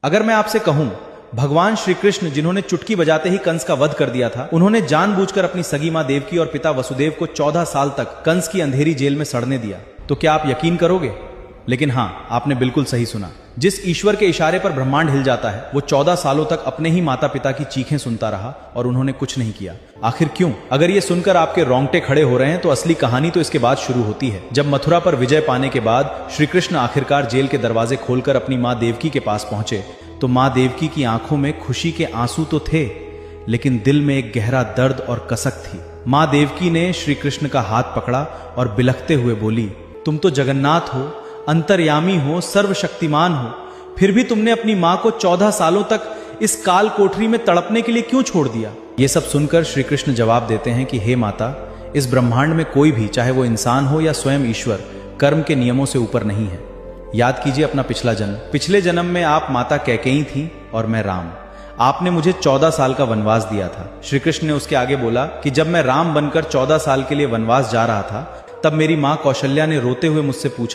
अगर मैं आपसे कहूं भगवान श्री कृष्ण जिन्होंने चुटकी बजाते ही कंस का वध कर दिया था, उन्होंने जानबूझकर अपनी सगी मां देवकी और पिता वसुदेव को 14 साल तक कंस की अंधेरी जेल में सड़ने दिया, तो क्या आप यकीन करोगे? लेकिन हां, आपने बिल्कुल सही सुना। जिस ईश्वर के इशारे पर ब्रह्मांड हिल जाता है, वो 14 सालों तक अपने ही माता पिता की चीखें सुनता रहा और उन्होंने कुछ नहीं किया। आखिर क्यों? अगर ये सुनकर आपके रोंगटे खड़े हो रहे हैं तो असली कहानी तो इसके बाद शुरू होती है। जब मथुरा पर विजय पाने के बाद श्री कृष्ण आखिरकार जेल के दरवाजे खोलकर अपनी मां देवकी के पास पहुंचे, तो मां देवकी की आंखों में खुशी के आंसू तो थे, लेकिन दिल में एक गहरा दर्द और कसक थी। मां देवकी ने श्री कृष्ण का हाथ पकड़ा और बिलखते हुए बोली, तुम तो जगन्नाथ हो, अंतर्यामी हो, सर्वशक्तिमान हो, फिर भी तुमने अपनी मां को 14 सालों तक इस काल कोठरी में तड़पने के लिए क्यों छोड़ दिया? ये सब सुनकर श्री कृष्ण जवाब देते हैं कि हे माता, इस ब्रह्मांड में कोई भी, चाहे वो इंसान हो या स्वयं ईश्वर, कर्म के नियमों से ऊपर नहीं है। याद कीजिए अपना पिछला जन्म। पिछले जन्म में आप माता कैकेयी थी और मैं राम। आपने मुझे 14 साल का वनवास दिया था। श्री कृष्ण ने उसके आगे बोला कि जब मैं राम बनकर 14 साल के लिए वनवास जा रहा था, तब मेरी मां कौशल्या ने रोते हुए मुझसे पूछा,